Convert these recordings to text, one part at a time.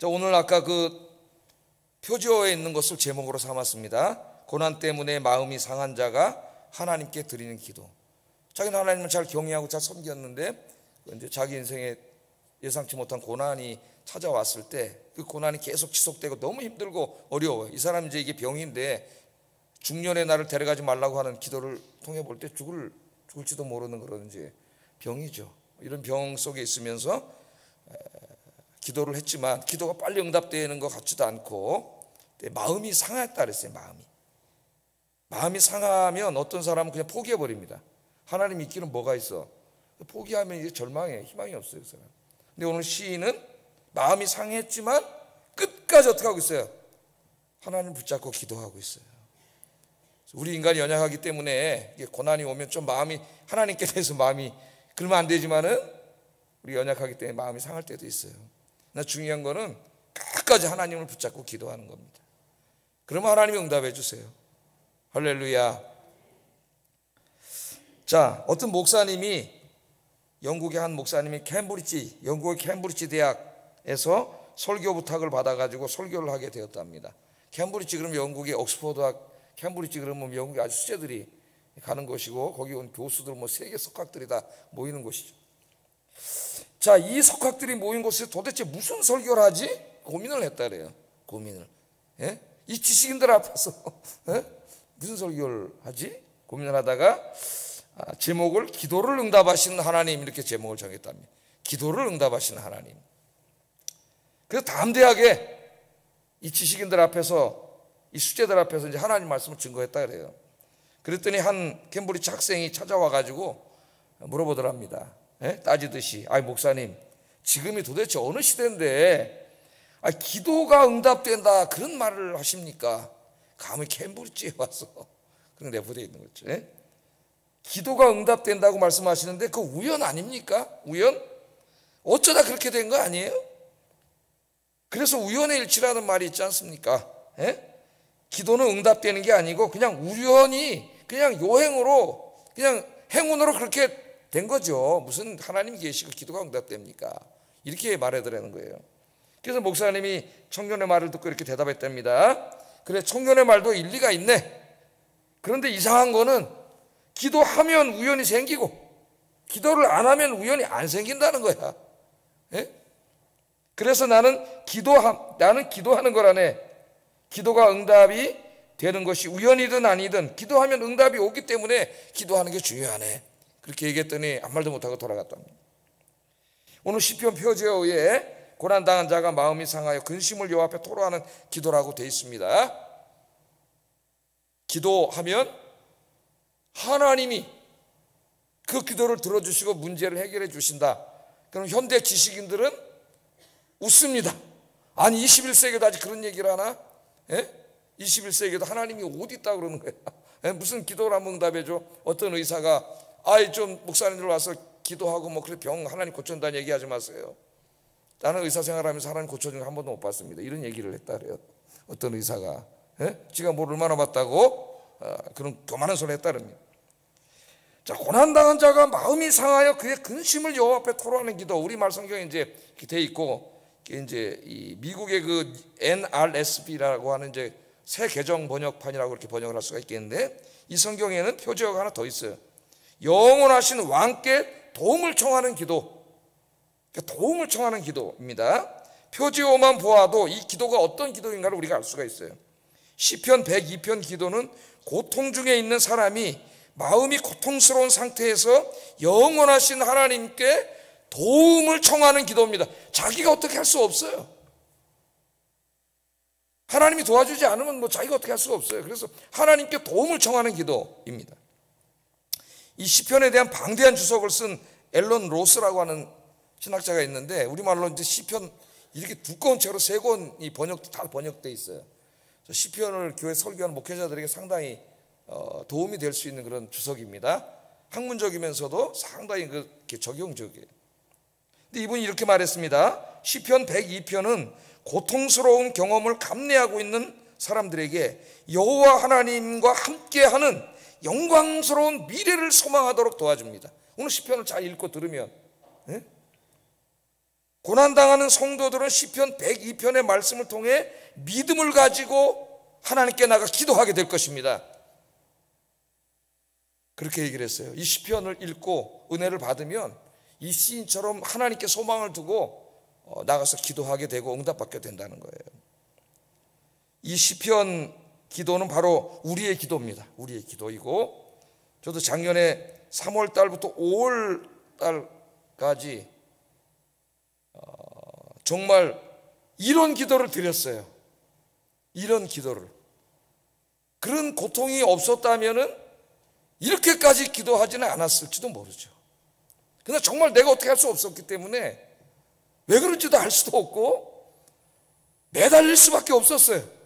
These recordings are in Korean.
자, 오늘 아까 그 표지어에 있는 것을 제목으로 삼았습니다. 고난 때문에 마음이 상한 자가 하나님께 드리는 기도. 자기는 하나님을 잘 경외하고 잘 섬겼는데 이제 자기 인생에 예상치 못한 고난이 찾아왔을 때 그 고난이 계속 지속되고 너무 힘들고 어려워요. 이 사람 이제 이게 병인데 중년에 나를 데려가지 말라고 하는 기도를 통해 볼 때 죽을지도 모르는 그런 이제 병이죠. 이런 병 속에 있으면서 기도를 했지만 기도가 빨리 응답되는 것 같지도 않고 마음이 상했다 그랬어요. 마음이 상하면 어떤 사람은 그냥 포기해버립니다. 하나님 믿기는 뭐가 있어? 포기하면 이제 절망해. 희망이 없어요, 그 사람. 근데 오늘 시인은 마음이 상했지만 끝까지 어떻게 하고 있어요? 하나님 붙잡고 기도하고 있어요. 우리 인간이 연약하기 때문에 고난이 오면 좀 마음이 하나님께 대해서 마음이 그러면 안 되지만은 우리 연약하기 때문에 마음이 상할 때도 있어요. 그러나 중요한 거는 끝까지 하나님을 붙잡고 기도하는 겁니다. 그러면 하나님이 응답해 주세요. 할렐루야. 자, 어떤 목사님이 영국의 한 목사님이 영국의 캠브리지 대학에서 설교 부탁을 받아가지고 설교를 하게 되었답니다. 캠브리지 그러면 영국의 옥스퍼드학, 캠브리지 그러면 영국의 아주 수재들이 가는 곳이고 거기 온 교수들 세계 석학들이 다 모이는 곳이죠. 자, 이 석학들이 모인 곳에서 도대체 무슨 설교를 하지? 고민을 했다 그래요. 고민을. 예? 이 지식인들 앞에서 무슨 설교를 하지? 고민을 하다가 제목을 기도를 응답하시는 하나님 이렇게 제목을 정했답니다. 기도를 응답하시는 하나님. 그래서 담대하게 이 지식인들 앞에서 이 수재들 앞에서 이제 하나님 말씀을 증거했다 그래요. 그랬더니 한 캠브리지 학생이 찾아와 가지고 물어보더랍니다. 따지듯이 목사님 지금이 도대체 어느 시대인데 기도가 응답된다 그런 말을 하십니까? 감히 캠브리지에 와서 그런 내포되어 있는 거죠. 기도가 응답된다고 말씀하시는데 그 우연 아닙니까? 우연? 어쩌다 그렇게 된 거 아니에요? 그래서 우연의 일치라는 말이 있지 않습니까? 기도는 응답되는 게 아니고 그냥 우연히 그냥 요행으로 그냥 행운으로 그렇게 된 거죠. 무슨 하나님이 계시고 기도가 응답됩니까? 이렇게 말해드리는 거예요. 그래서 목사님이 청년의 말을 듣고 이렇게 대답했답니다. 그래, 청년의 말도 일리가 있네. 그런데 이상한 거는 기도하면 우연이 생기고 기도를 안 하면 우연이 안 생긴다는 거야. 그래서 나는 기도하는 거라네. 기도가 응답이 되는 것이 우연이든 아니든 기도하면 응답이 오기 때문에 기도하는 게 중요하네. 그렇게 얘기했더니 아무 말도 못하고 돌아갔답니다. 오늘 시편 표제어에 고난당한 자가 마음이 상하여 근심을 여호와 앞에 토로하는 기도라고 되어 있습니다. 기도하면 하나님이 그 기도를 들어주시고 문제를 해결해 주신다. 그럼 현대 지식인들은 웃습니다. 아니 21세기도 아직 그런 얘기를 하나? 21세기에도 하나님이 어디 있다 그러는 거야. 무슨 기도를 하면 응답해줘. 어떤 의사가 좀 목사님들 와서 기도하고 그래 병 하나님 고쳐준다는 얘기하지 마세요. 나는 의사 생활하면서 하나님 고쳐준 거 한 번도 못 봤습니다. 이런 얘기를 했다 그래요. 어떤 의사가 지가 뭘 얼마나 봤다고 그런 교만한 소리를 했다 그럽니다. 자, 고난당한 자가 마음이 상하여 그의 근심을 여호와 앞에 토로하는 기도. 우리말 성경에 이제 돼 있고 이제 이 미국의 그 NRSV라고 하는 이제 새 개정 번역판이라고 이렇게 번역을 할 수가 있겠는데 이 성경에는 표제어가 하나 더 있어요. 영원하신 왕께 도움을 청하는 기도. 도움을 청하는 기도입니다. 표제어만 보아도 이 기도가 어떤 기도인가를 우리가 알 수가 있어요. 시편 102편 기도는 고통 중에 있는 사람이 마음이 고통스러운 상태에서 영원하신 하나님께 도움을 청하는 기도입니다. 자기가 어떻게 할 수 없어요. 하나님이 도와주지 않으면 자기가 어떻게 할 수가 없어요. 그래서 하나님께 도움을 청하는 기도입니다. 이 시편에 대한 방대한 주석을 쓴 앨런 로스라고 하는 신학자가 있는데 우리말로 이제 시편 이렇게 두꺼운 책으로 3권이 다 번역되어 있어요. 시편을 교회 설교하는 목회자들에게 상당히 도움이 될 수 있는 그런 주석입니다. 학문적이면서도 상당히 그렇게 적용적이에요. 근데 이분이 이렇게 말했습니다. 시편 102편은 고통스러운 경험을 감내하고 있는 사람들에게 여호와 하나님과 함께하는 영광스러운 미래를 소망하도록 도와줍니다. 오늘 시편을 잘 읽고 들으면 고난당하는 성도들은 시편 102편의 말씀을 통해 믿음을 가지고 하나님께 나가 기도하게 될 것입니다. 그렇게 얘기를 했어요. 이 시편을 읽고 은혜를 받으면 이 시인처럼 하나님께 소망을 두고 나가서 기도하게 되고 응답받게 된다는 거예요. 이 시편 기도는 바로 우리의 기도입니다. 우리의 기도이고, 저도 작년에 3월 달부터 5월 달까지 정말 이런 기도를 드렸어요. 이런 기도를. 그런 고통이 없었다면은 이렇게까지 기도하지는 않았을지도 모르죠. 근데 정말 내가 어떻게 할 수 없었기 때문에 왜 그런지도 알 수도 없고 매달릴 수밖에 없었어요.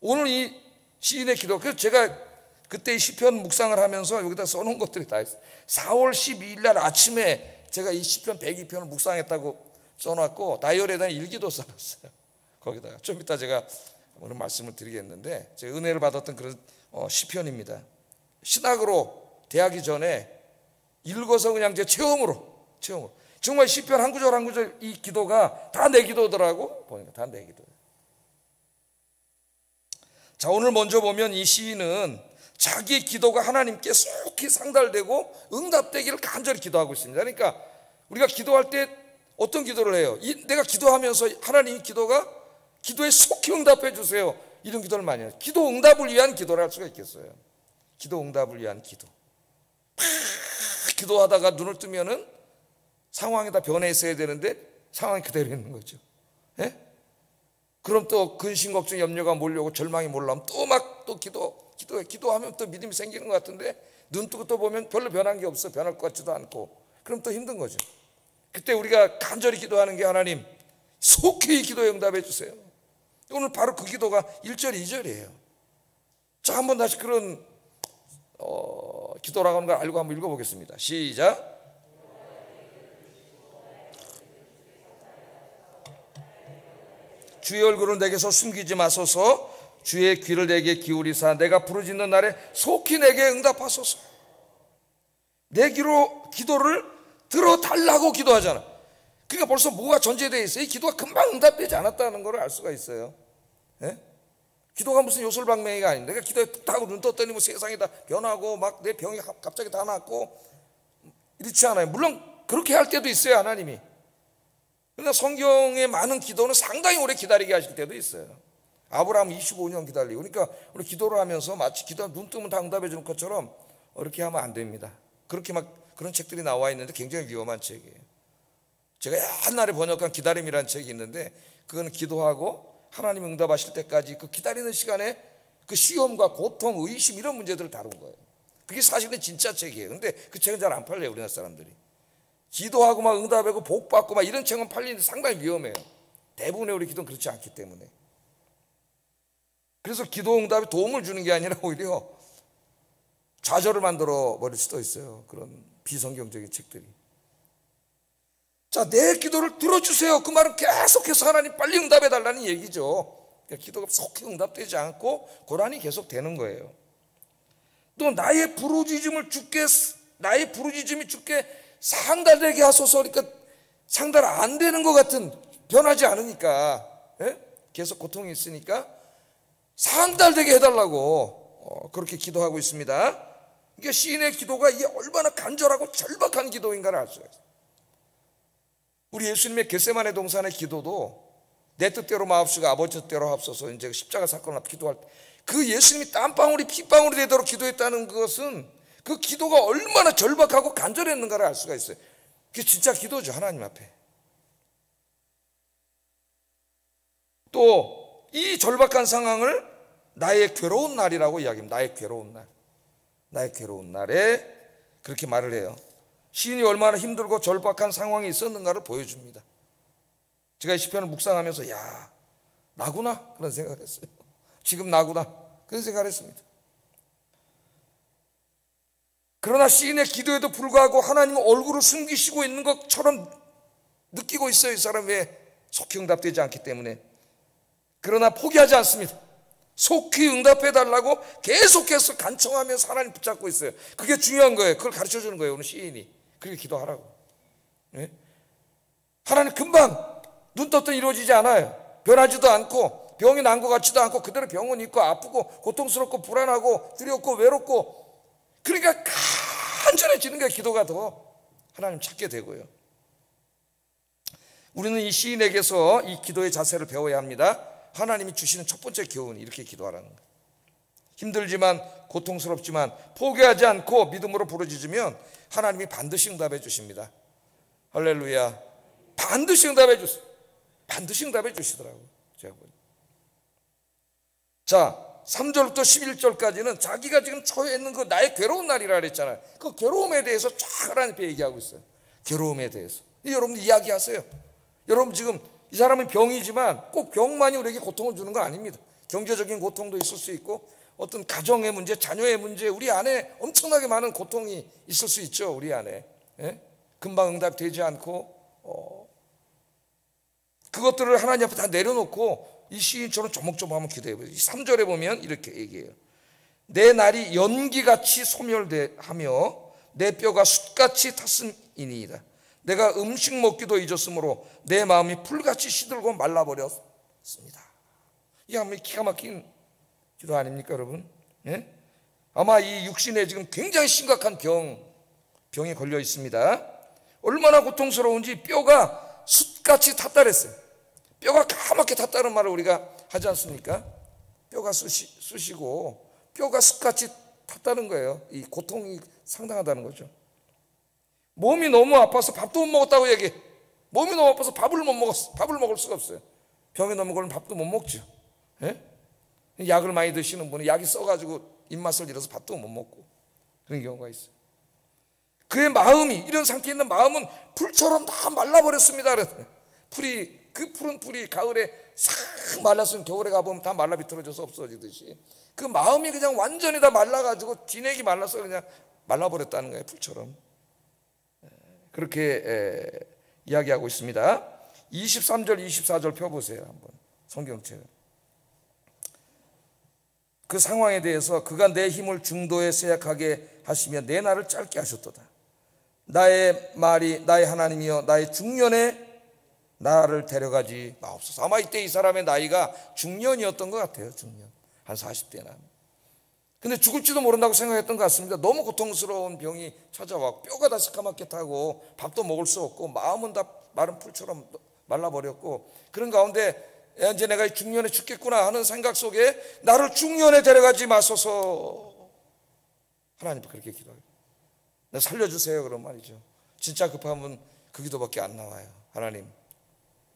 오늘 이 시인의 기도, 그래서 제가 그때 이 시편 묵상을 하면서 여기다 써놓은 것들이 다 있어요. 4월 12일 날 아침에 제가 이 시편 102편을 묵상했다고 써놨고, 다이어리에다 일기도 써놨어요. 거기다가 좀 이따 제가 오늘 말씀을 드리겠는데, 제가 은혜를 받았던 그런 시편입니다. 신학으로 대하기 전에 읽어서 그냥 제 체험으로 정말 시편 한 구절 한 구절 이 기도가 다 내 기도더라고. 보니까 다 내 기도예요. 자, 오늘 먼저 보면 이 시인은 자기의 기도가 하나님께 속히 상달되고 응답되기를 간절히 기도하고 있습니다. 그러니까 우리가 기도할 때 어떤 기도를 해요? 내가 기도하면서 하나님 기도가 기도에 속히 응답해 주세요, 이런 기도를 많이 해요. 기도 응답을 위한 기도를 할 수가 있겠어요? 기도 응답을 위한 기도. 막 기도하다가 눈을 뜨면은 상황이 다 변해 있어야 되는데 상황이 그대로 있는 거죠. 예? 그럼 또 근심 걱정 염려가 몰려오고 절망이 몰라오면 또 막 또 기도하면 또 믿음이 생기는 것 같은데 눈 뜨고 또 보면 별로 변한 게 없어. 변할 것 같지도 않고. 그럼 또 힘든 거죠. 그때 우리가 간절히 기도하는 게 하나님 속히 기도에 응답해 주세요. 오늘 바로 그 기도가 1절 2절이에요 자, 한번 다시 그런 기도라고 하는 걸 알고 한번 읽어보겠습니다. 시작. 주의 얼굴을 내게서 숨기지 마소서. 주의 귀를 내게 기울이사 내가 부르짖는 날에 속히 내게 응답하소서. 내 기도를 들어달라고 기도하잖아. 그러니까 벌써 뭐가 전제되어 있어요? 이 기도가 금방 응답되지 않았다는 걸 알 수가 있어요. 예? 기도가 무슨 요술방맹이가 아닌데, 내가 기도에 뚝 하고 눈 떴더니 뭐 세상이 다 변하고 막 내 병이 갑자기 다 낫고 이렇지 않아요. 물론 그렇게 할 때도 있어요, 하나님이. 그러나 성경의 많은 기도는 상당히 오래 기다리게 하실 때도 있어요. 아브라함 25년 기다리고. 그러니까 우리 기도를 하면서 마치 기도 눈 뜨면 다 응답해 주는 것처럼 이렇게 하면 안 됩니다. 그렇게 막 그런 책들이 나와 있는데 굉장히 위험한 책이에요. 제가 옛날에 번역한 기다림이라는 책이 있는데, 그거는 기도하고 하나님 응답하실 때까지 그 기다리는 시간에 그 시험과 고통, 의심 이런 문제들을 다룬 거예요. 그게 사실은 진짜 책이에요. 근데 그 책은 잘 안 팔려요, 우리나라 사람들이. 기도하고 막 응답하고 복받고 막 이런 책은 팔리는데 상당히 위험해요. 대부분의 우리 기도는 그렇지 않기 때문에. 그래서 기도 응답에 도움을 주는 게 아니라 오히려 좌절을 만들어 버릴 수도 있어요, 그런 비성경적인 책들이. 자, 내 기도를 들어주세요. 그 말은 계속해서 하나님 빨리 응답해 달라는 얘기죠. 그러니까 기도가 속히 응답되지 않고 고난이 계속 되는 거예요. 또 나의 부르짖음이 주께 상달되게 하소서. 그러니까 상달 안 되는 것 같은, 변하지 않으니까, 예? 계속 고통이 있으니까 상달되게 해달라고 그렇게 기도하고 있습니다. 그러니까 시인의 기도가 이게 얼마나 간절하고 절박한 기도인가를 알 수가 있어요. 우리 예수님의 겟세마네 동산의 기도도 내 뜻대로 마옵시고 아버지 뜻대로 하옵소서, 이제 십자가 사건 앞 기도할 때 그 예수님이 땀방울이 핏방울이 되도록 기도했다는 것은 그 기도가 얼마나 절박하고 간절했는가를 알 수가 있어요. 그게 진짜 기도죠, 하나님 앞에. 또 이 절박한 상황을 나의 괴로운 날이라고 이야기합니다. 나의 괴로운 날. 나의 괴로운 날에 그렇게 말을 해요. 시인이 얼마나 힘들고 절박한 상황이 있었는가를 보여줍니다. 제가 이 시편을 묵상하면서 야, 나구나 그런 생각을 했어요. 지금 나구나 그런 생각을 했습니다. 그러나 시인의 기도에도 불구하고 하나님은 얼굴을 숨기시고 있는 것처럼 느끼고 있어요. 이 사람 왜 속히 응답되지 않기 때문에. 그러나 포기하지 않습니다. 속히 응답해 달라고 계속해서 간청하면서 하나님 붙잡고 있어요. 그게 중요한 거예요. 그걸 가르쳐 주는 거예요, 오늘 시인이. 그렇게 기도하라고. 네? 하나님 금방 눈 떴더니 이루어지지 않아요. 변하지도 않고 병이 난 것 같지도 않고 그대로 병은 있고 아프고 고통스럽고 불안하고 두렵고 외롭고, 그러니까 간절해지는 거예요. 기도가 더 하나님 찾게 되고요. 우리는 이 시인에게서 이 기도의 자세를 배워야 합니다. 하나님이 주시는 첫 번째 교훈이 이렇게 기도하라는 거예요. 힘들지만 고통스럽지만 포기하지 않고 믿음으로 부르짖으면 하나님이 반드시 응답해 주십니다. 할렐루야. 반드시 응답해 주세요. 반드시 응답해 주시더라고요. 제가 보니. 자, 3절부터 11절까지는 자기가 지금 처해 있는 그 나의 괴로운 날이라 그랬잖아요. 그 괴로움에 대해서 쫙 하나님께 얘기하고 있어요. 괴로움에 대해서. 여러분 이야기하세요. 여러분 지금 이 사람은 병이지만 꼭 병만이 우리에게 고통을 주는 거 아닙니다. 경제적인 고통도 있을 수 있고 어떤 가정의 문제, 자녀의 문제, 우리 안에 엄청나게 많은 고통이 있을 수 있죠. 우리 안에. 예? 금방 응답되지 않고 그것들을 하나님 앞에 다 내려놓고 이 시인처럼 조목조목 한번 기도해보세요. 3절에 보면 이렇게 얘기해요. 내 날이 연기같이 소멸하며 내 뼈가 숯같이 탔음이니이다. 내가 음식 먹기도 잊었으므로 내 마음이 풀같이 시들고 말라버렸습니다. 이게 아마 기가 막힌 기도 아닙니까 여러분? 예? 아마 이 육신에 지금 굉장히 심각한 병에 걸려 있습니다. 얼마나 고통스러운지 뼈가 숯같이 탔다 그랬어요. 뼈가 까맣게 탔다는 말을 우리가 하지 않습니까? 뼈가 쑤시고 뼈가 숯같이 탔다는 거예요. 이 고통이 상당하다는 거죠. 몸이 너무 아파서 밥도 못 먹었다고 얘기해. 몸이 너무 아파서 밥을 먹을 수가 없어요. 병에 너무 걸리면 밥도 못 먹죠. 예? 약을 많이 드시는 분은 약이 써가지고 입맛을 잃어서 밥도 못 먹고 그런 경우가 있어요. 그의 마음이, 이런 상태에 있는 마음은 풀처럼 다 말라버렸습니다. 그 푸른 풀이 가을에 싹 말랐으면 겨울에 가보면 다 말라 비틀어져서 없어지듯이 그 마음이 그냥 완전히 다 말라가지고 진액이 말라서 그냥 말라버렸다는 거예요. 풀처럼. 그렇게 이야기하고 있습니다. 23절 24절 펴보세요. 한번 성경책. 그 상황에 대해서 그가 내 힘을 중도에 쇠약하게 하시며 내 날을 짧게 하셨도다. 나의 말이 나의 하나님이여 나의 중년에 나를 데려가지 마옵소서. 아마 이때 이 사람의 나이가 중년이었던 것 같아요. 중년. 한 40대나. 근데 죽을지도 모른다고 생각했던 것 같습니다. 너무 고통스러운 병이 찾아왔고 뼈가 다 시커멓게 타고 밥도 먹을 수 없고 마음은 다 마른 풀처럼 말라버렸고 그런 가운데 이제 내가 중년에 죽겠구나 하는 생각 속에 나를 중년에 데려가지 마소서. 하나님 그렇게 기도해요. 나 살려주세요 그런 말이죠. 진짜 급하면 그 기도밖에 안 나와요. 하나님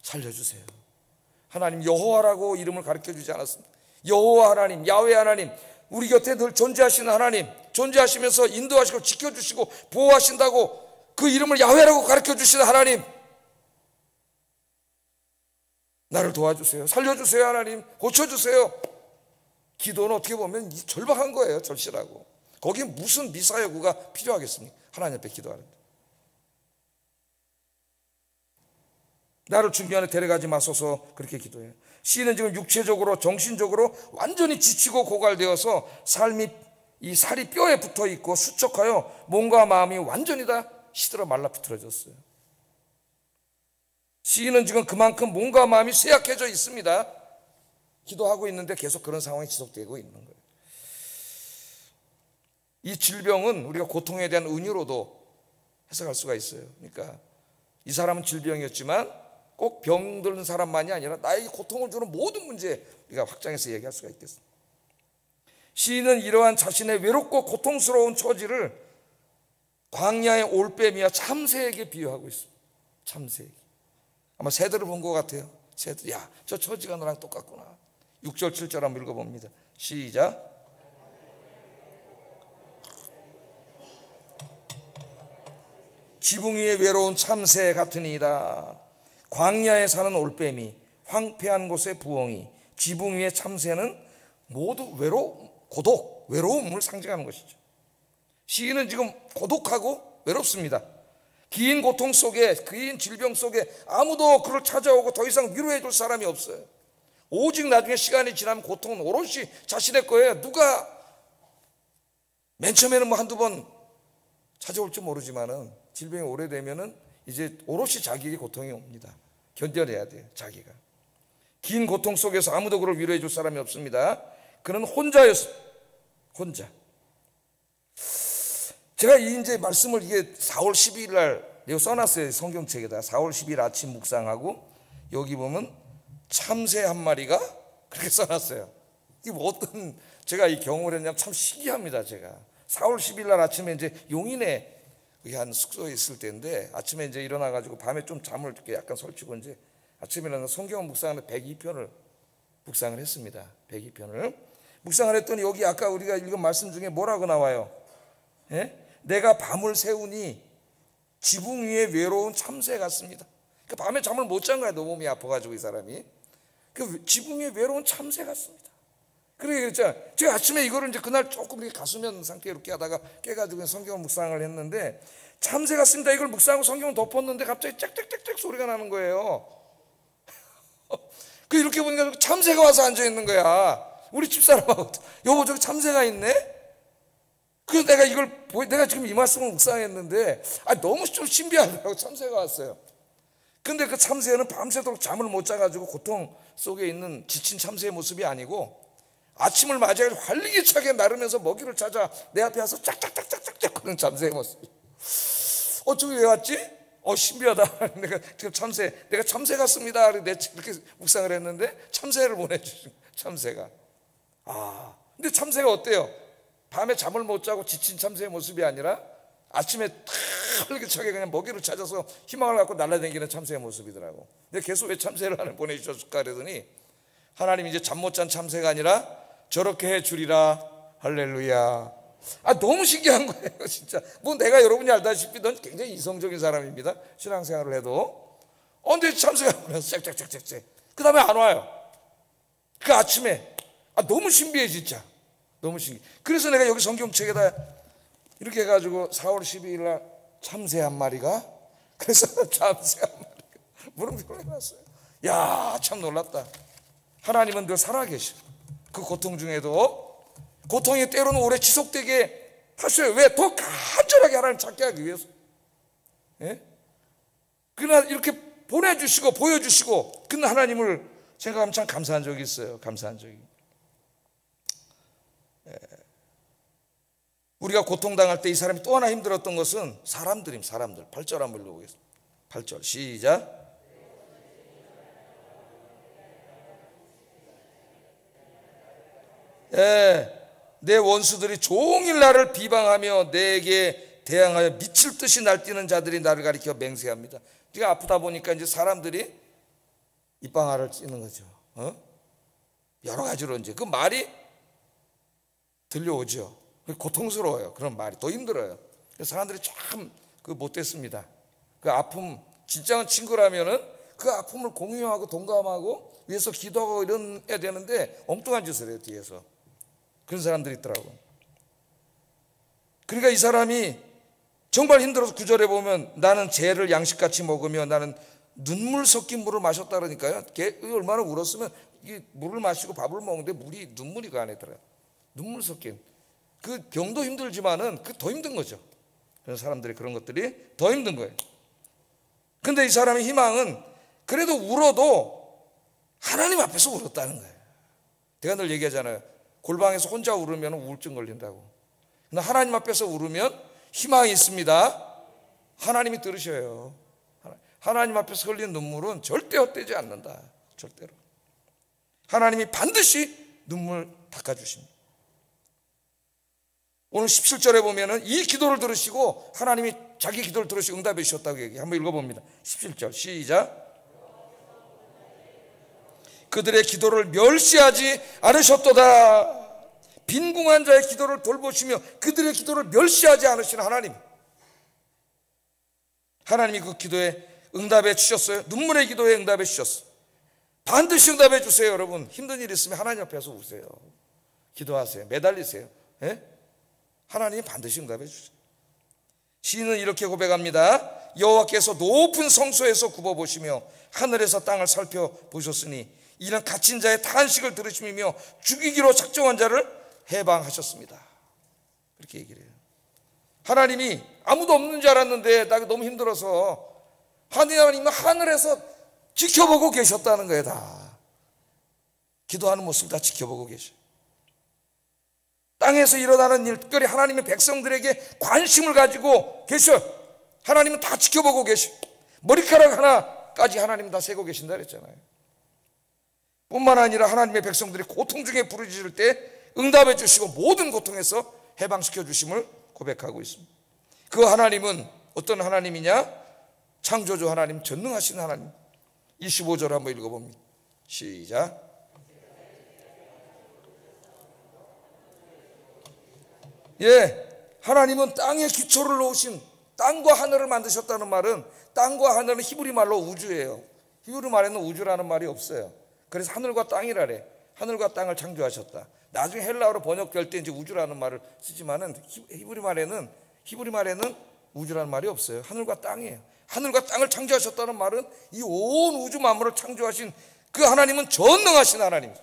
살려주세요. 하나님 여호와라고 이름을 가르쳐주지 않았습니다. 여호와 하나님, 야훼 하나님, 우리 곁에 늘 존재하시는 하나님, 존재하시면서 인도하시고 지켜주시고 보호하신다고 그 이름을 야훼라고 가르쳐주시는 하나님, 나를 도와주세요. 살려주세요. 하나님 고쳐주세요. 기도는 어떻게 보면 절박한 거예요. 절실하고. 거기에 무슨 미사여구가 필요하겠습니까? 하나님 앞에 기도하는. 나를 중년에 데려가지 마소서. 그렇게 기도해요. 시인은 지금 육체적으로 정신적으로 완전히 지치고 고갈되어서 이 살이 뼈에 붙어있고 수척하여 몸과 마음이 완전히 다 시들어 말라 비틀어졌어요. 시인은 지금 그만큼 몸과 마음이 쇠약해져 있습니다. 기도하고 있는데 계속 그런 상황이 지속되고 있는 거예요. 이 질병은 우리가 고통에 대한 은유로도 해석할 수가 있어요. 그러니까 이 사람은 질병이었지만 꼭 병든 사람만이 아니라 나에게 고통을 주는 모든 문제 우리가 확장해서 얘기할 수가 있겠습니다. 시인은 이러한 자신의 외롭고 고통스러운 처지를 광야의 올빼미와 참새에게 비유하고 있습니다. 참새에게. 아마 새들을 본 것 같아요. 새들, 야, 저 처지가 너랑 똑같구나. 6절 7절 한번 읽어봅니다. 시작. 지붕 위에 외로운 참새 같으니이다. 광야에 사는 올빼미, 황폐한 곳의 부엉이, 지붕 위의 참새는 모두 고독, 외로움을 상징하는 것이죠. 시인은 지금 고독하고 외롭습니다. 긴 고통 속에, 긴 질병 속에 아무도 그를 찾아오고 더 이상 위로해 줄 사람이 없어요. 오직 나중에 시간이 지나면 고통은 오롯이 자신의 거예요. 누가 맨 처음에는 한두 번 찾아올지 모르지만은 질병이 오래되면은 이제 오롯이 자기에게 고통이 옵니다. 견뎌내야 돼요. 자기가 긴 고통 속에서 아무도 그를 위로해 줄 사람이 없습니다. 그는 혼자였어요. 혼자. 제가 이제 말씀을 이게 4월 12일 날 내가 써놨어요. 성경책에다 4월 10일 아침 묵상하고 여기 보면 참새 한 마리가 그렇게 써놨어요. 이게 뭐 어떤 제가 이 경험을 했냐면 참 신기합니다. 제가 4월 10일 날 아침에 이제 용인에 한 숙소에 있을 때인데 아침에 이제 일어나가지고 밤에 좀 잠을 이렇게 약간 설치고 이제 아침에 일어나서 성경 묵상을 102편을 묵상을 했습니다. 102편을 묵상을 했더니 여기 아까 우리가 읽은 말씀 중에 뭐라고 나와요? 예? 내가 밤을 새우니 지붕 위에 외로운 참새 같습니다. 그 밤에 잠을 못 잔 거야. 너무 몸이 아파가지고 이 사람이. 그 지붕 위에 외로운 참새 같습니다. 그러게 그랬잖아. 제가 아침에 이거를 이제 그날 조금 이렇게 가수면 상태로 깨다가 깨가지고 성경 묵상을 했는데 참새 같습니다. 이걸 묵상하고 성경을 덮었는데 갑자기 짹짹짹짹 소리가 나는 거예요. 그 이렇게 보니까 참새가 와서 앉아 있는 거야. 우리 집사람하고 여보 저기 참새가 있네. 그래서 내가 이걸 내가 지금 이 말씀을 묵상했는데 너무 좀 신비하더라고. 참새가 왔어요. 근데 그 참새는 밤새도록 잠을 못 자가지고 고통 속에 있는 지친 참새의 모습이 아니고 아침을 맞이해 활기차게 나르면서 먹이를 찾아 내 앞에 와서 짝짝짝짝짝 그런 참새의 모습. 저기 왜 왔지? 신비하다. 내가 지금 내가 참새 같습니다. 이렇게 묵상을 했는데 참새를 보내주신 참새가. 근데 참새가 어때요? 밤에 잠을 못 자고 지친 참새의 모습이 아니라 아침에 활기차게 그냥 먹이를 찾아서 희망을 갖고 날아다니는 참새의 모습이더라고. 근데 계속 왜 참새를 하나 보내주셨을까 그러더니 하나님이 이제 잠 못 잔 참새가 아니라 저렇게 해주리라. 할렐루야. 너무 신기한 거예요 진짜. 뭐 내가 여러분이 알다시피 넌 굉장히 이성적인 사람입니다. 신앙생활을 해도. 근데 참새가 보내서 짹짹짹짹 그 다음에 안 와요. 그 아침에 너무 신비해 진짜. 너무 신기해. 그래서 내가 여기 성경책에다 이렇게 해가지고 4월 12일 날 참새 한 마리가 그래서 참새 한 마리가 물음표를 해놨어요. 야, 참 놀랍다. 하나님은 늘 살아계셔. 그 고통 중에도 고통이 때로는 오래 지속되게 하셔요. 왜? 더 간절하게 하나님 찾게 하기 위해서. 예? 그러나 이렇게 보내주시고 보여주시고 그런 하나님을 생각하면 참 감사한 적이 있어요. 감사한 적이. 우리가 고통당할 때 이 사람이 또 하나 힘들었던 것은 사람들. 8절 한번 읽어보겠습니다. 8절 시작. 내 원수들이 종일 나를 비방하며 내게 대항하여 미칠 듯이 날뛰는 자들이 나를 가리켜 맹세합니다. 네가 아프다 보니까 이제 사람들이 입방아를 찌는 거죠. 여러 가지로 이제 그 말이 들려오죠. 고통스러워요. 그런 말이 더 힘들어요. 그래서 사람들이 참 못됐습니다. 그 아픔 진짜 친구라면은 그 아픔을 공유하고 동감하고 위해서 기도하고 이래야 되는데 엉뚱한 짓을 해요. 뒤에서 그런 사람들이 있더라고요. 그러니까 이 사람이 정말 힘들어서 9절에 보면 나는 재를 양식같이 먹으며 나는 눈물 섞인 물을 마셨다 그러니까요. 걔 얼마나 울었으면 이 물을 마시고 밥을 먹는데 물이 눈물이 그 안에 들어요. 눈물 섞인. 그 병도 힘들지만은 그 더 힘든 거죠. 그런 사람들이 그런 것들이 더 힘든 거예요. 근데 이 사람의 희망은 그래도 울어도 하나님 앞에서 울었다는 거예요. 제가 늘 얘기하잖아요. 골방에서 혼자 울으면 우울증 걸린다고. 근데 하나님 앞에서 울으면 희망이 있습니다. 하나님이 들으셔요. 하나님 앞에서 흘린 눈물은 절대 헛되지 않는다. 절대로. 하나님이 반드시 눈물 닦아주십니다. 오늘 17절에 보면은 이 기도를 들으시고 하나님이 자기 기도를 들으시고 응답해 주셨다고 얘기해요. 한번 읽어봅니다. 17절 시작. 그들의 기도를 멸시하지 않으셨도다. 빈궁한 자의 기도를 돌보시며 그들의 기도를 멸시하지 않으시는 하나님. 하나님이 그 기도에 응답해 주셨어요. 눈물의 기도에 응답해 주셨어요. 반드시 응답해 주세요. 여러분 힘든 일 있으면 하나님 앞에서 우세요. 기도하세요. 매달리세요. 예? 하나님이 반드시 응답해 주세요. 시인은 이렇게 고백합니다. 여호와께서 높은 성소에서 굽어보시며 하늘에서 땅을 살펴보셨으니 이는 갇힌 자의 탄식을 들으시며 죽이기로 작정한 자를 해방하셨습니다. 그렇게 얘기를 해요. 하나님이 아무도 없는 줄 알았는데 나 너무 힘들어서 하나님은 하늘에서 지켜보고 계셨다는 거예요. 다 기도하는 모습을 다 지켜보고 계셔요. 땅에서 일어나는 일, 특별히 하나님의 백성들에게 관심을 가지고 계셔. 하나님은 다 지켜보고 계셔. 머리카락 하나까지 하나님은 다 세고 계신다 그랬잖아요. 뿐만 아니라 하나님의 백성들이 고통 중에 부르짖을 때 응답해 주시고 모든 고통에서 해방시켜 주심을 고백하고 있습니다. 그 하나님은 어떤 하나님이냐? 창조주 하나님, 전능하신 하나님. 25절 한번 읽어봅니다. 시작. 예, 하나님은 땅에 기초를 놓으신, 땅과 하늘을 만드셨다는 말은, 땅과 하늘은 히브리 말로 우주예요. 히브리 말에는 우주라는 말이 없어요. 그래서 하늘과 땅이라래. 하늘과 땅을 창조하셨다. 나중에 헬라어로 번역될 때 이제 우주라는 말을 쓰지만은 히브리 말에는 우주라는 말이 없어요. 하늘과 땅이에요. 하늘과 땅을 창조하셨다는 말은 이 온 우주 만물을 창조하신 그 하나님은 전능하신 하나님.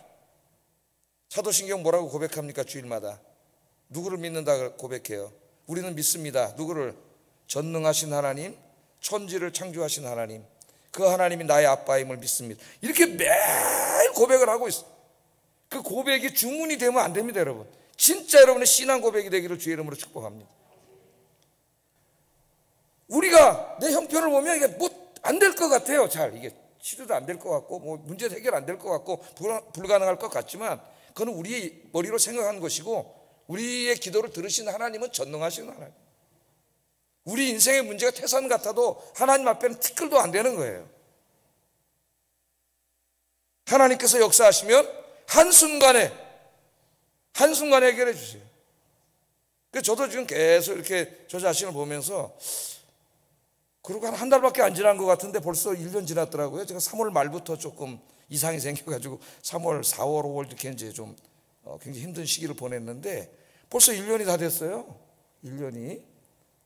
사도신경 뭐라고 고백합니까? 주일마다 누구를 믿는다 고백해요? 우리는 믿습니다. 누구를? 전능하신 하나님, 천지를 창조하신 하나님, 그 하나님이 나의 아빠임을 믿습니다. 이렇게 매일 고백을 하고 있어요. 그 고백이 주문이 되면 안 됩니다, 여러분. 진짜 여러분의 신앙 고백이 되기를 주의 이름으로 축복합니다. 우리가 내 형편을 보면 이게 뭐 안 될 것 같아요. 잘 이게 치료도 안 될 것 같고 뭐 문제 해결 안 될 것 같고 불가능할 것 같지만 그건 우리의 머리로 생각한 것이고, 우리의 기도를 들으신 하나님은 전능하신 하나님. 우리 인생의 문제가 태산 같아도 하나님 앞에는 티끌도 안 되는 거예요. 하나님께서 역사하시면 한순간에 해결해 주세요. 그래서 저도 지금 계속 이렇게 저 자신을 보면서, 그리고 한 달밖에 안 지난 것 같은데 벌써 1년 지났더라고요. 제가 3월 말부터 조금 이상이 생겨가지고 3월, 4월, 5월 이렇게 이제 좀 굉장히 힘든 시기를 보냈는데 벌써 1년이 다 됐어요. 1년이.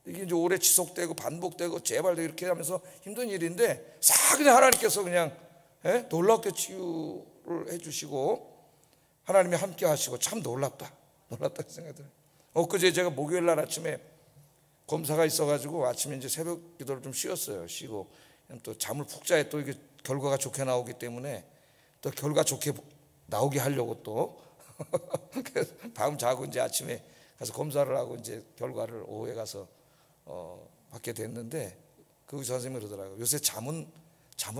이게 이제 오래 지속되고 반복되고 재발되고 이렇게 하면서 힘든 일인데 싹 그냥 하나님께서 그냥 놀랍게 치유를 해주시고 하나님이 함께 하시고 참 놀랍다 생각이 들어요. 엊그제 제가 목요일 날 아침에 검사가 있어가지고 아침에 이제 새벽 기도를 좀 쉬었어요. 쉬고 또 잠을 푹 자야 또 이게 결과가 좋게 나오기 때문에 또 결과 좋게 나오게 하려고 또 그래서 밤 자고 이제 아침에 가서 검사를 하고 이제 결과를 오후에 가서 받게 됐는데 그 의사 선생님이 그러더라고요. 요새 잠은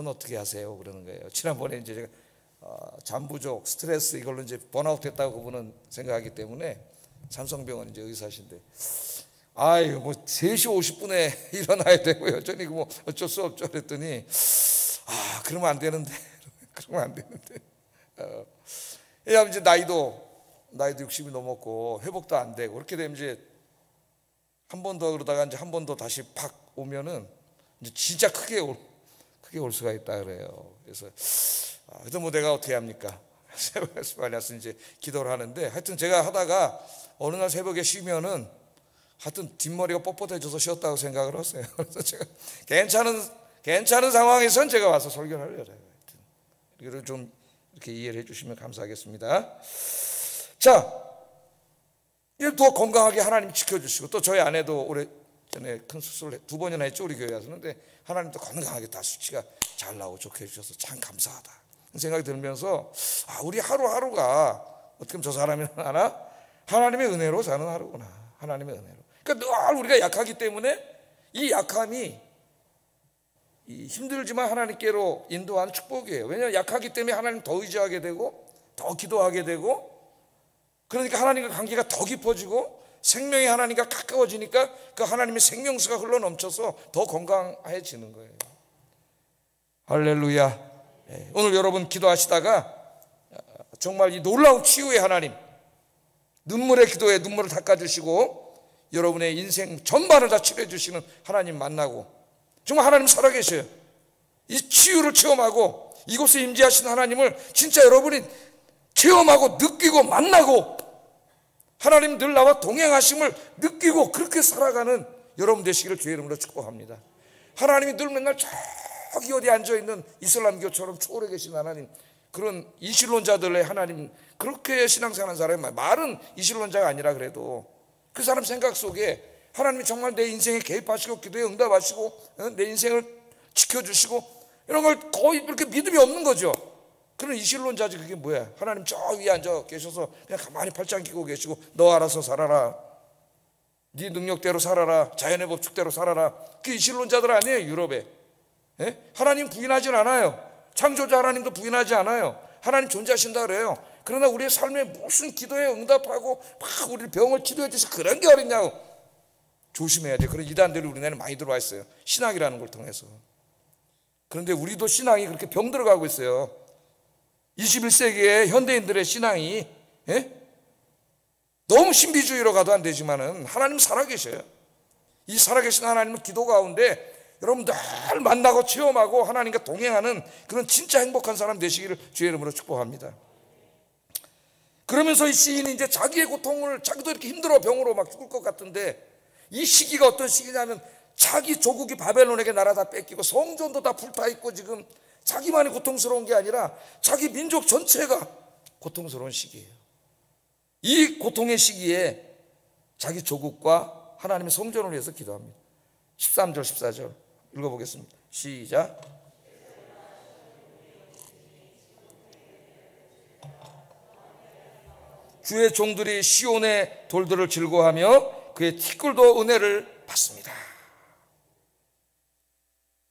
어떻게 하세요? 그러는 거예요. 지난번에 이제 제가 잠 부족, 스트레스 이걸로 이제 번아웃 됐다고 그분은 생각하기 때문에 삼성병원 이제 의사신데, 아유 뭐 3시 50분에 일어나야 되고요. 저는 뭐 어쩔 수 없죠. 그랬더니 그러면 안 되는데 이제 나이도 60이 넘었고 회복도 안 되고 그렇게 되면 이제 한 번 더 그러다가 이제 한 번 더 다시 팍 오면은 이제 진짜 크게 올 수가 있다 그래요. 그래서 그래도 뭐 내가 어떻게 합니까? 새벽에 말려서 이제 기도를 하는데, 하여튼 제가 하다가 어느 날 새벽에 쉬면은 하여튼 뒷머리가 뻣뻣해져서 쉬었다고 생각을 했어요. 그래서 제가 괜찮은 상황에선 제가 와서 설교를 하려고 해요. 이거를 좀 이렇게 이해를 해주시면 감사하겠습니다. 자, 더 건강하게 하나님 지켜주시고, 또 저희 아내도 올해 전에 큰 수술을 2번이나 했죠. 우리 교회 와서. 근데 하나님도 건강하게 다 수치가 잘 나오고 좋게 해주셔서 참 감사하다 생각이 들면서, 우리 하루하루가 어떻게 보면 저 사람이 하나 하나님의 은혜로 사는 하루구나. 하나님의 은혜로. 그러니까 늘 우리가 약하기 때문에 이 약함이 힘들지만 하나님께로 인도하는 축복이에요. 왜냐하면 약하기 때문에 하나님 더 의지하게 되고 더 기도하게 되고, 그러니까 하나님과 관계가 더 깊어지고 생명이 하나님과 가까워지니까 그 하나님의 생명수가 흘러넘쳐서 더 건강해지는 거예요. 할렐루야. 오늘 여러분 기도하시다가 정말 이 놀라운 치유의 하나님, 눈물의 기도에 눈물을 닦아주시고 여러분의 인생 전반을 다 치료해 주시는 하나님 만나고, 정말 하나님 살아계셔요. 이 치유를 체험하고 이곳에 임재하신 하나님을 진짜 여러분이 체험하고 느끼고 만나고 하나님 늘 나와 동행하심을 느끼고 그렇게 살아가는 여러분 되시기를 주의 이름으로 축복합니다. 하나님이 늘 맨날 저기 어디 앉아있는 이슬람교처럼 초월해 계신 하나님, 그런 이신론자들의 하나님, 그렇게 신앙생활하는 사람이 말은 이신론자가 아니라 그래도 그 사람 생각 속에 하나님이 정말 내 인생에 개입하시고 기도에 응답하시고 내 인생을 지켜주시고 이런 걸 거의 이렇게 믿음이 없는 거죠. 그런 이신론자지. 그게 뭐야? 하나님 저 위에 앉아 계셔서 그냥 가만히 팔짱 끼고 계시고 너 알아서 살아라, 네 능력대로 살아라, 자연의 법칙대로 살아라. 그게 이신론자들 아니에요, 유럽에. 예? 하나님 부인하진 않아요. 창조자 하나님도 부인하지 않아요. 하나님 존재하신다 그래요. 그러나 우리의 삶에 무슨 기도에 응답하고 막 우리 병을 치료해 주셔 그런 게 어딨냐고 조심해야 돼. 그런 이단들이 우리나라에 많이 들어와 있어요, 신학이라는 걸 통해서. 그런데 우리도 신앙이 그렇게 병들어가고 있어요. 21세기의 현대인들의 신앙이, 예? 너무 신비주의로 가도 안 되지만은 하나님 살아계셔요. 이 살아계신 하나님은 기도 가운데 여러분 늘 만나고 체험하고 하나님과 동행하는 그런 진짜 행복한 사람 되시기를 주의 이름으로 축복합니다. 그러면서 이 시인이 이제 자기의 고통을, 자기도 이렇게 힘들어 병으로 막 죽을 것 같은데, 이 시기가 어떤 시기냐면 자기 조국이 바벨론에게 나라 다 뺏기고 성전도 다 불타 있고, 지금 자기만이 고통스러운 게 아니라 자기 민족 전체가 고통스러운 시기예요. 이 고통의 시기에 자기 조국과 하나님의 성전을 위해서 기도합니다. 13절 14절 읽어보겠습니다. 시작. 주의 종들이 시온의 돌들을 즐거워하며 그의 티끌도 은혜를 받습니다.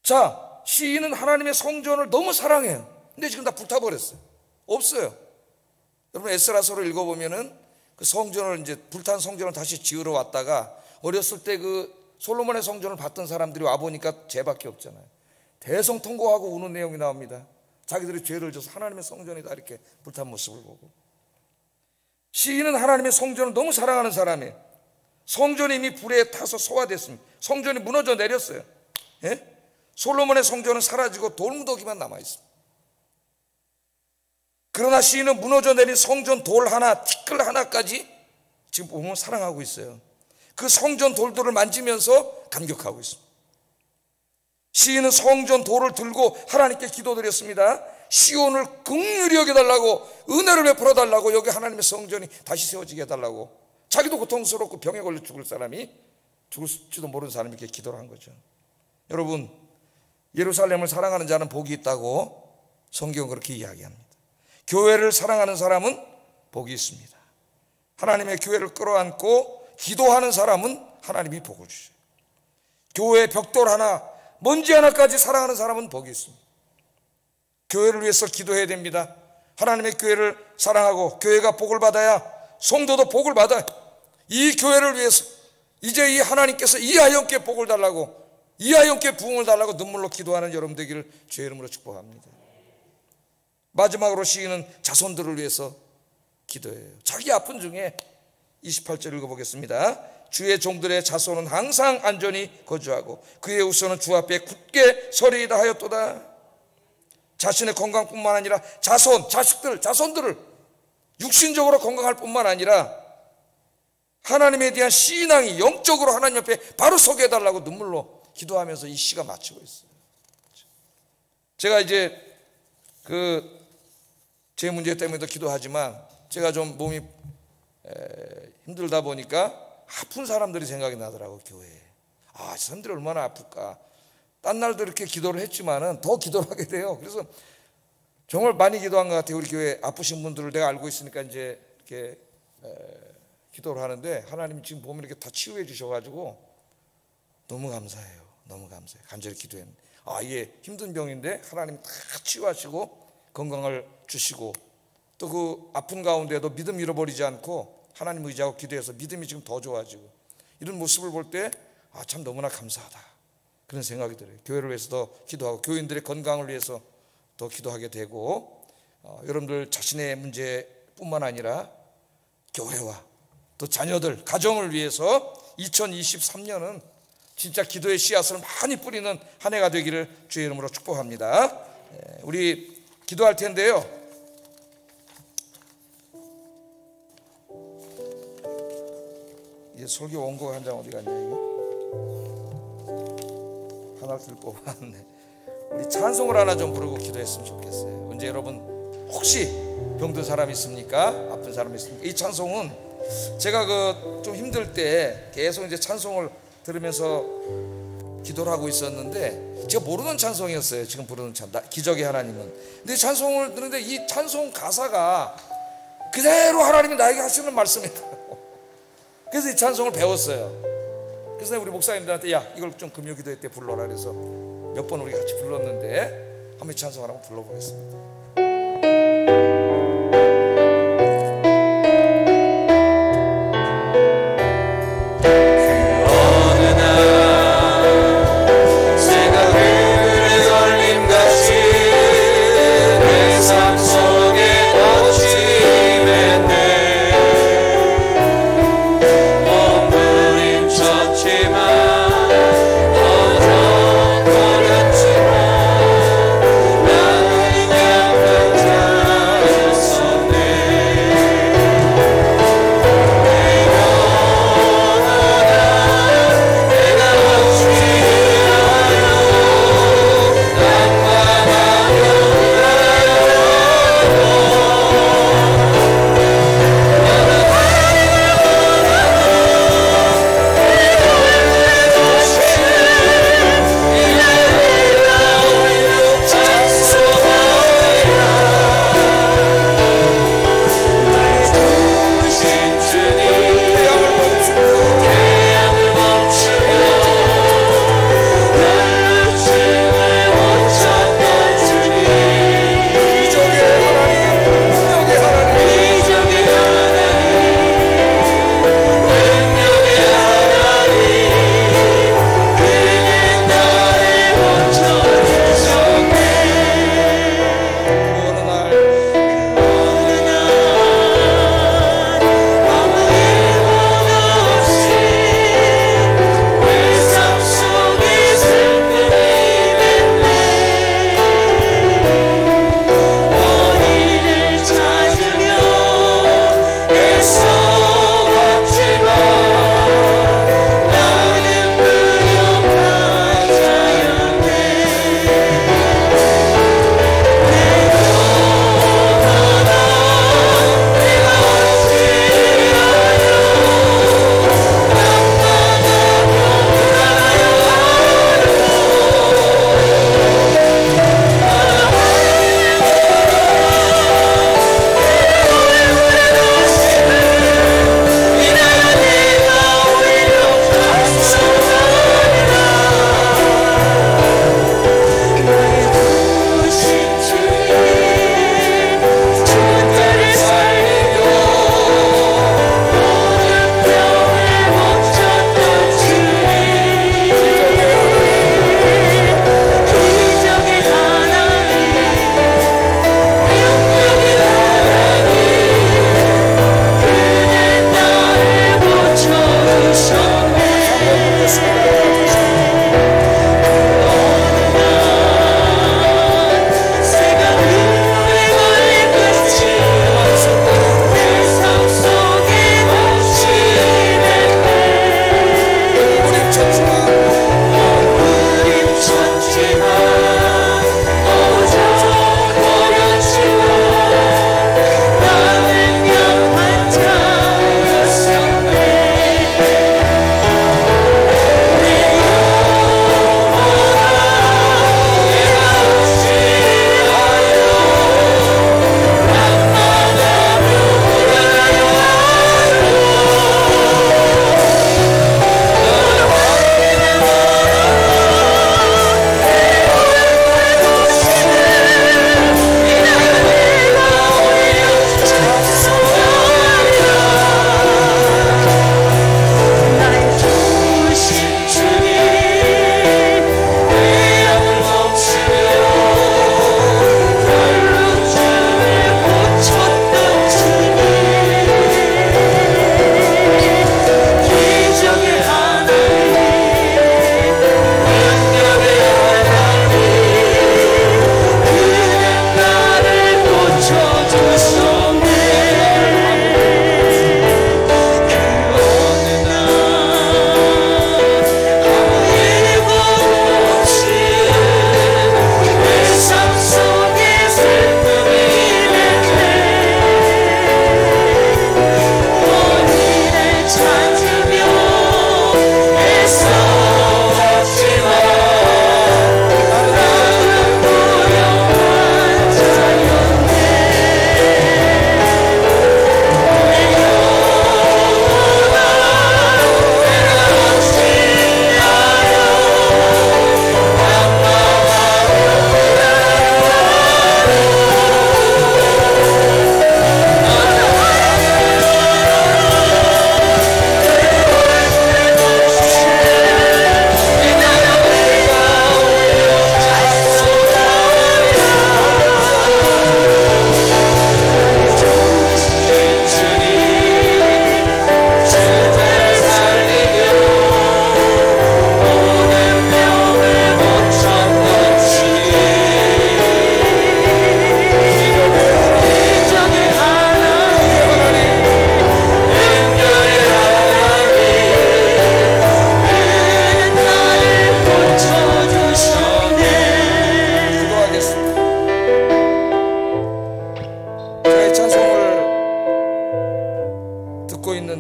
자, 시인은 하나님의 성전을 너무 사랑해요. 근데 지금 다 불타버렸어요. 없어요. 여러분 에스라서를 읽어보면은 그 성전을, 이제 불탄 성전을 다시 지으러 왔다가 어렸을 때 그 솔로몬의 성전을 봤던 사람들이 와보니까 죄밖에 없잖아요. 대성통곡하고 우는 내용이 나옵니다. 자기들이 죄를 져서 하나님의 성전이 다 이렇게 불탄 모습을 보고. 시인은 하나님의 성전을 너무 사랑하는 사람이에요. 성전이 이미 불에 타서 소화됐습니다. 성전이 무너져 내렸어요. 예? 솔로몬의 성전은 사라지고 돌무더기만 남아있습니다. 그러나 시인은 무너져 내린 성전 돌 하나, 티끌 하나까지 지금 보면 사랑하고 있어요. 그 성전 돌들을 만지면서 감격하고 있습니다. 시인은 성전 돌을 들고 하나님께 기도드렸습니다. 시온을 긍휼히 여겨달라고, 은혜를 베풀어 달라고, 여기 하나님의 성전이 다시 세워지게 해달라고. 자기도 고통스럽고 병에 걸려 죽을 사람이, 죽을지도 모르는 사람이 이렇게 기도를 한 거죠. 여러분, 예루살렘을 사랑하는 자는 복이 있다고 성경은 그렇게 이야기합니다. 교회를 사랑하는 사람은 복이 있습니다. 하나님의 교회를 끌어안고 기도하는 사람은 하나님이 복을 주셔요. 교회의 벽돌 하나, 먼지 하나까지 사랑하는 사람은 복이 있습니다. 교회를 위해서 기도해야 됩니다. 하나님의 교회를 사랑하고 교회가 복을 받아야 성도도 복을 받아요. 이 교회를 위해서 이제 이 하나님께서 이 아이언께 복을 달라고, 이 아이언께 부흥을 달라고 눈물로 기도하는 여러분 되기를 주의 이름으로 축복합니다. 마지막으로 시인은 자손들을 위해서 기도해요. 자기 아픈 중에 28절 읽어보겠습니다. 주의 종들의 자손은 항상 안전히 거주하고 그의 후손은 주 앞에 굳게 서리이다 하였도다. 자신의 건강뿐만 아니라 자손, 자식들, 자손들을 육신적으로 건강할 뿐만 아니라 하나님에 대한 신앙이 영적으로 하나님 앞에 바로 서게 해달라고 눈물로 기도하면서 이 시가 마치고 있어요. 제가 이제 제 문제 때문에도 기도하지만 제가 좀 몸이 힘들다 보니까 아픈 사람들이 생각이 나더라고. 교회에 사람들이 얼마나 아플까. 딴 날도 이렇게 기도를 했지만은 더 기도를 하게 돼요. 그래서 정말 많이 기도한 것 같아요. 우리 교회 아프신 분들을 내가 알고 있으니까 이제 이렇게 기도를 하는데 하나님이 지금 보면 이렇게 다 치유해 주셔가지고 너무 감사해요. 너무 감사해요. 간절히 기도했는데 이게 힘든 병인데 하나님이 다 치유하시고 건강을 주시고 또 그 아픈 가운데도 믿음 잃어버리지 않고 하나님 의지하고 기도해서 믿음이 지금 더 좋아지고 이런 모습을 볼 때 참 너무나 감사하다 그런 생각이 들어요. 교회를 위해서도 기도하고 교인들의 건강을 위해서 더 기도하게 되고 여러분들 자신의 문제뿐만 아니라 교회와 또 자녀들, 가정을 위해서 2023년은 진짜 기도의 씨앗을 많이 뿌리는 한 해가 되기를 주의 이름으로 축복합니다. 우리 기도할 텐데요. 이게 설교 원고 한 장 어디 갔냐 이거? 하나 들고 왔네. 우리 찬송을 하나 좀 부르고 기도했으면 좋겠어요. 언제 여러분 혹시 병든 사람 있습니까? 아픈 사람 있습니까? 이 찬송은 제가 좀 힘들 때 계속 이제 찬송을 들으면서 기도를 하고 있었는데 제가 모르는 찬송이었어요. 지금 부르는 기적의 하나님은. 근데 찬송을 듣는데 이 찬송 가사가 그대로 하나님이 나에게 하시는 말씀이더라고요. 그래서 이 찬송을 배웠어요. 그래서 우리 목사님들한테 야 이걸 좀 금요 기도회 때 불러라 그래서 몇 번 우리 같이 불렀는데 한번 이 찬송을 한번 불러보겠습니다. 나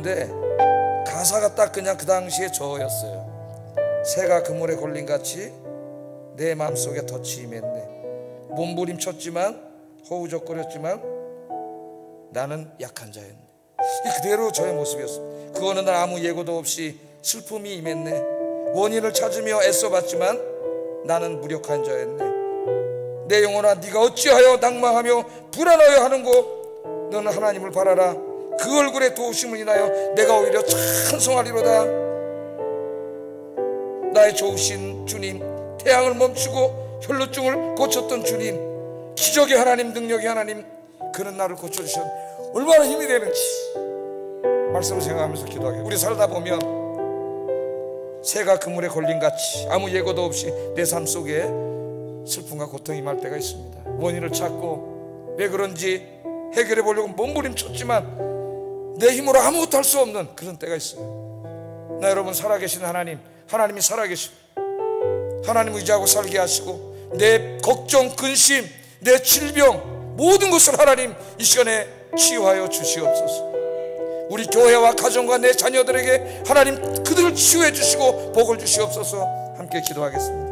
부르는데 가사가 딱 그냥 그 당시에 저였어요. 새가 그물에 걸린 같이 내 마음속에 덫이 임했네. 몸부림쳤지만 허우적거렸지만 나는 약한 자였네. 그대로 저의 모습이었어요. 그 어느 날 아무 예고도 없이 슬픔이 임했네. 원인을 찾으며 애써봤지만 나는 무력한 자였네. 내 영혼아, 네가 어찌하여 낭망하며 불안하여 하는고? 너는 하나님을 바라라. 그 얼굴에 도우심을 인하여 내가 오히려 찬송하리로다. 나의 좋으신 주님, 태양을 멈추고 혈루증을 고쳤던 주님, 기적의 하나님, 능력의 하나님, 그는 나를 고쳐주셨. 얼마나 힘이 되는지 말씀을 생각하면서 기도하게. 우리 살다 보면 새가 그물에 걸린 같이 아무 예고도 없이 내 삶 속에 슬픔과 고통이 임할 때가 있습니다. 원인을 찾고 왜 그런지 해결해 보려고 몸부림쳤지만 내 힘으로 아무것도 할 수 없는 그런 때가 있어요. 나 여러분, 살아계신 하나님, 하나님이 살아계시고 하나님 의지하고 살게 하시고 내 걱정, 근심, 내 질병 모든 것을 하나님 이 시간에 치유하여 주시옵소서. 우리 교회와 가정과 내 자녀들에게 하나님 그들을 치유해 주시고 복을 주시옵소서. 함께 기도하겠습니다.